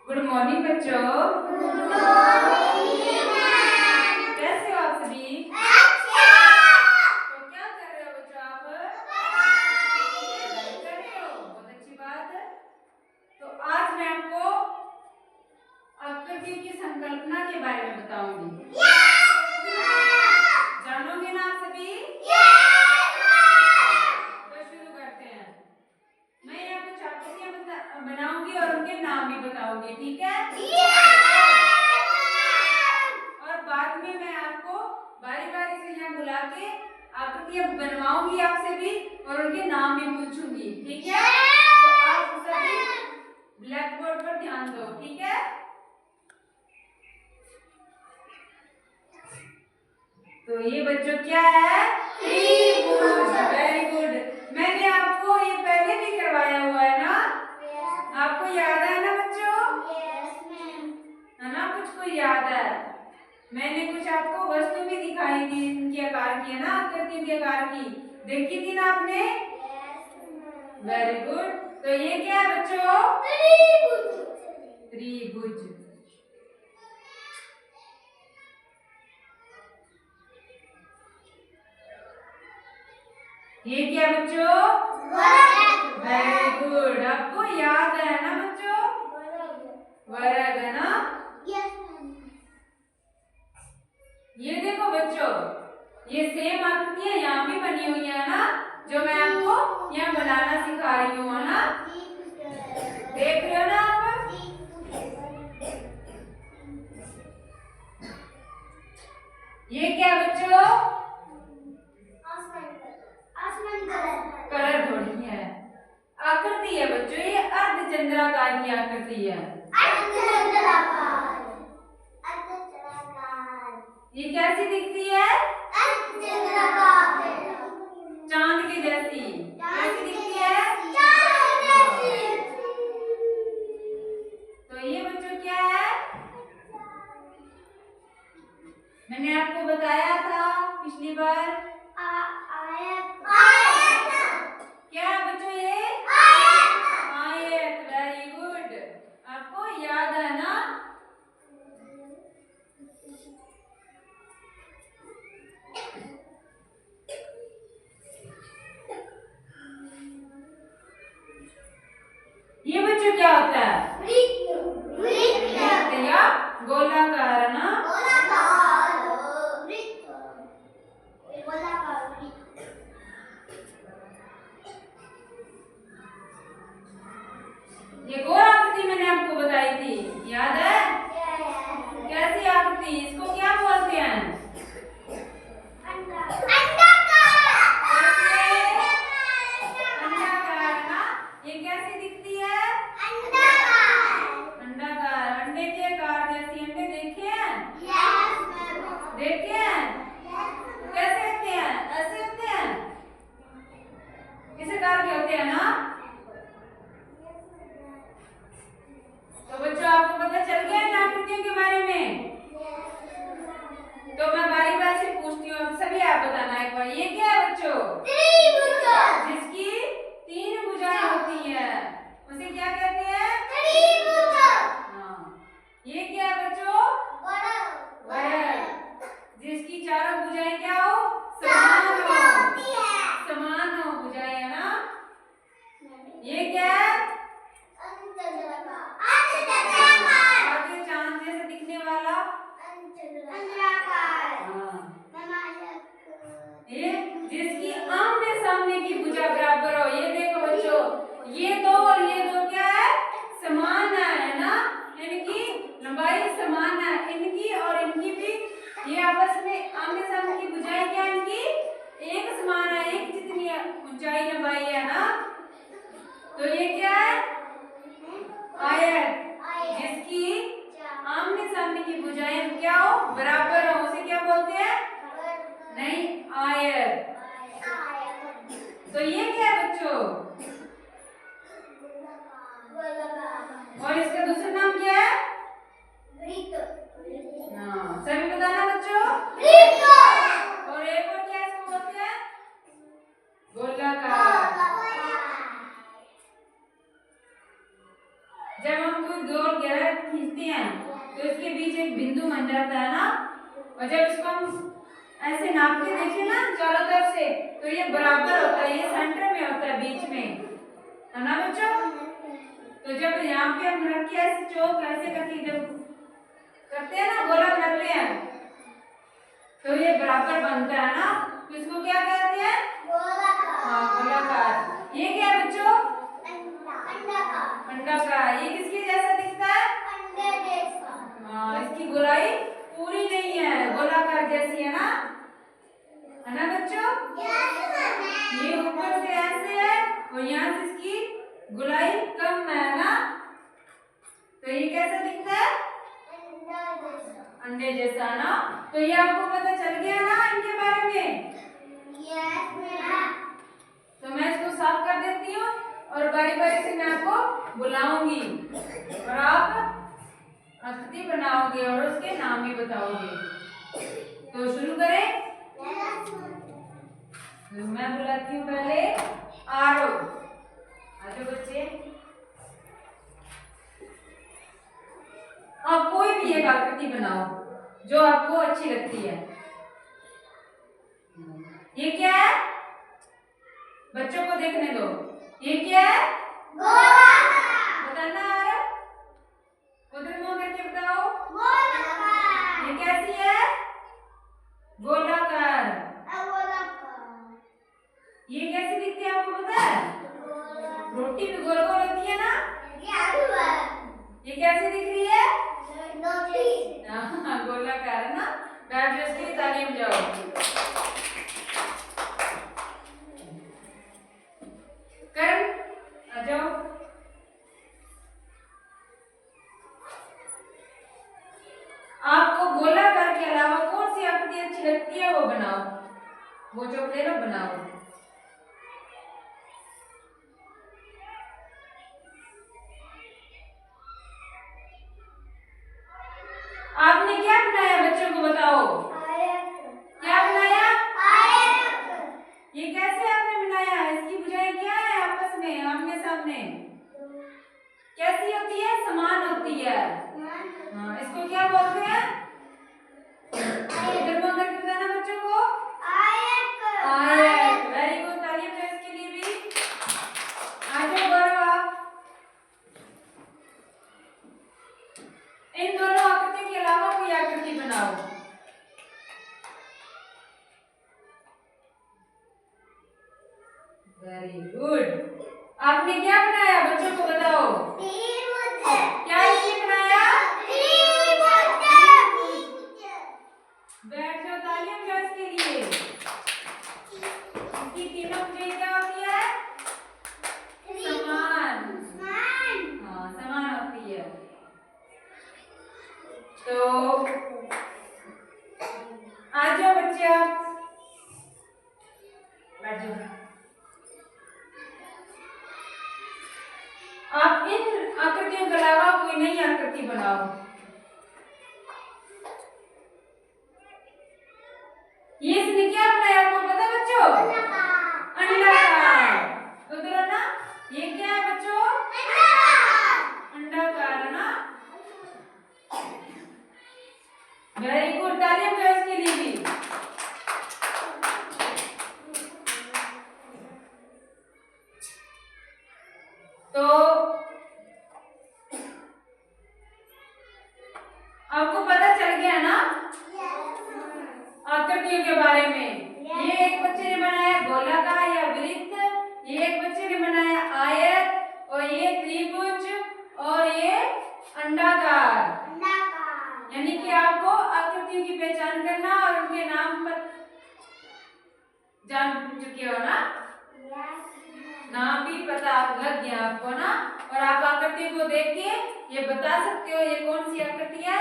Good morning बच्चों। Good morning ma'am. कैसे हो आप सभी? अच्छा। तो क्या कर रहे हो बच्चों आप? पढ़ाई कर रहे हो, बहुत अच्छी बात है। तो आज मैं आपको आकृतियों की संकल्पना के बारे में बताऊंगी। जानोगे ना आप सभी? तो शुरू करते हैं। मैं यहाँ कुछ आकृतियां बनाऊंगी और उनके नाम भी बताऊंगी, ठीक है? और बाद में मैं आपको बारी बारी से यहाँ बुला के आकृतियां बनवाऊंगी आपसे भी और उनके नाम भी पूछूंगी, ठीक है? तो आप सभी ब्लैक बोर्ड पर ध्यान दो, ठीक है? तो ये बच्चों क्या है? त्रिभुज। Very good. मैंने आपको ये पहले भी करवाया हुआ है ना? आपको याद है ना बच्चों? है ना, कुछ को याद है। मैंने कुछ आपको वस्तु भी दिखाई थी, इनके आकार की, है ना, आकृतियों के आकार की देखी थी ना आपने? Very good. तो ये क्या है बच्चों? त्रिभुज। ये क्या बच्चों? Very good. आपको याद है ना बच्चों? वर्ग है ना? ये देखो बच्चों, ये सेम आकृतियां यहाँ भी बनी हुई है ना, जो मैं आपको यहाँ बनाना सिखा रही हूँ, है ना? देख रहे हो ना आप? ये क्या बच्चों? कलर थोड़ी है, आकृति है बच्चों। ये अर्धचंद्राकार की आकृति है। ये कैसी दिखती है? चांद की जैसी। कैसी दिखती है? तो ये बच्चों क्या है? मैंने आपको बताया था पिछली बार। क्या है बच्चों ये? आयत। Very good. आपको याद है ना? ये बच्चों क्या होता है? वृत्त या गोलाकार, है ना? ये और आकृति मैंने आपको बताई थी, याद है? कैसी आकृति? इसको क्या बोलते हैं? अंडाकार ना? ये कैसी दिखती है? अंडाकार। अंडे के आकार जैसी। अंडे देखे हैं? देखे हैं? कैसे होते हैं? ऐसे होते हैं? इस आकार के होते हैं ना? तो बच्चों आपको पता चल गया इन आकृतियों के बारे में? तो मैं बारी बारी से पूछती हूँ, सभी आप बताना एक बार। ये क्या है बच्चों? जिसकी 3 भुजाएं होती है, उसे क्या कहते हैं? हाँ। ये क्या है बच्चों? वर्ग। जिसकी चारों भुजाएं क्या हो? समान हो भुजाएं, है ना? ये क्या है? आगे चांद जैसे दिखने वाला। ये जिसकी आमने सामने की भुजा बराबर हो। ये देखो बच्चों, ये दो और ये दो क्या है? समान है ना? इनकी लंबाई समान है, इनकी और इनकी भी। ये आपस में आमने सामने की भुजाएं क्या इनकी एक समान है, एक जितनी ऊंचाई लंबाई है ना? तो ये क्या है? आयत। जिसकी आमने सामने की भुजाएं क्या हो? बराबर हो, उसे क्या बोलते हैं? नहीं, आयत। तो ये क्या है बच्चों? और इसका दूसरा नाम क्या है? हाँ, सभी बताना बच्चों। और एक और क्या इसको बोलते हैं? गोलाकार। जब हम कोई गोल घेरा खींचते हैं तो इसके बीच एक बिंदु बन जाता है ना, और जब इसको हम ऐसे नाप के देखें ना चारों तरफ से तो ये बराबर होता है, ये सेंटर में होता है, बीच में, है ना बच्चों। तो जब यहाँ पे हम रख के ऐसे चौक ऐसे करके जब करते हैं ना, गोला करते हैं, तो ये बराबर बनता है ना, तो इसको क्या कहते हैं? हाँ, गोलाकार। ये क्या है बच्चों? अंडाकार। ये किसके जैसा दिखता है? हाँ, इसकी गोलाई पूरी नहीं है, गोलाकार जैसी है ना बच्चों। ये ऊपर से ऐसे है और यहाँ से इसकी गोलाई कम है ना, तो ये कैसा दिखता है? अंडे जैसा ना। तो ये आपको पता चल गया ना इनके बारे में? तो मैं इसको साफ कर देती हूँ और बारी बारी से मैं आपको बुलाऊंगी और आप आकृति बनाओगे और उसके नाम भी बताओगे। तो शुरू करें? तो मैं बुलाती हूँ पहले आरो। आजो बच्चे, आप कोई भी एक आकृति बनाओ जो आपको अच्छी लगती है। ये क्या है? बच्चों को देखने दो। ये क्या है? बताना आ रहा? उधर मुंह करके बताओ। ये कैसी है? गोलाकार। ये कैसी दिखती है आपको पता है? रोटी भी गोल गोल होती है ना? ये कैसी दिख रही है? हाँ, गोलाकार है ना। बैठ जाओ, इसके लिए ताली बजाओ। कर आ जाओ। आपको गोलाकार के अलावा कौन सी आकृति अच्छी लगती है वो बनाओ, वो जो ले लो बनाओ। आपने क्या बनाया बच्चों को बताओ? क्या बनाया? ये कैसे आपने बनाया? इसकी बुझाई क्या है आपस में आमने सामने? कैसी होती है? समान होती है। हाँ, इसको क्या बोलते हैं? इधर मुंह करके बताना बच्चों को। आयत। वेरी गुड, तालियां बजाओ इसके लिए भी। आ जाओ गौरव आप। इन दोनों आकृति के अलावा कोई आकृति बनाओ। Very good. आपने क्या बनाया बच्चों को बताओ? क्या इसने बनाया? बैठ जाओ, तालियां बजाओ इसके लिए। इसकी तीनों बुझाई क्या होती है? समान। हाँ, समान होती है। तो आ जाओ बच्चे, आप बैठ जाओ। आप इन आकृतियों के अलावा कोई नई आकृति बनाओ। ये इसने क्या बनाया आपको पता बच्चों? अंडाकार। उधर ना, ये क्या है बच्चों? अंडाकार है ना। वेरी गुड, तालियां बजाओ इसके लिए भी। तो आपको पता चल गया ना आकृतियों के बारे में? ये एक बच्चे ने बनाया गोलाकार या वृत्त, ये एक बच्चे ने बनाया आयत, और ये त्रिभुज, और ये अंडाकार। यानी कि आपको आकृतियों की पहचान करना और उनके नाम पर जान चुके हो ना? नाम भी पता लग गया आपको ना, और आप आकृति को देख के ये बता सकते हो ये कौन सी आकृति है,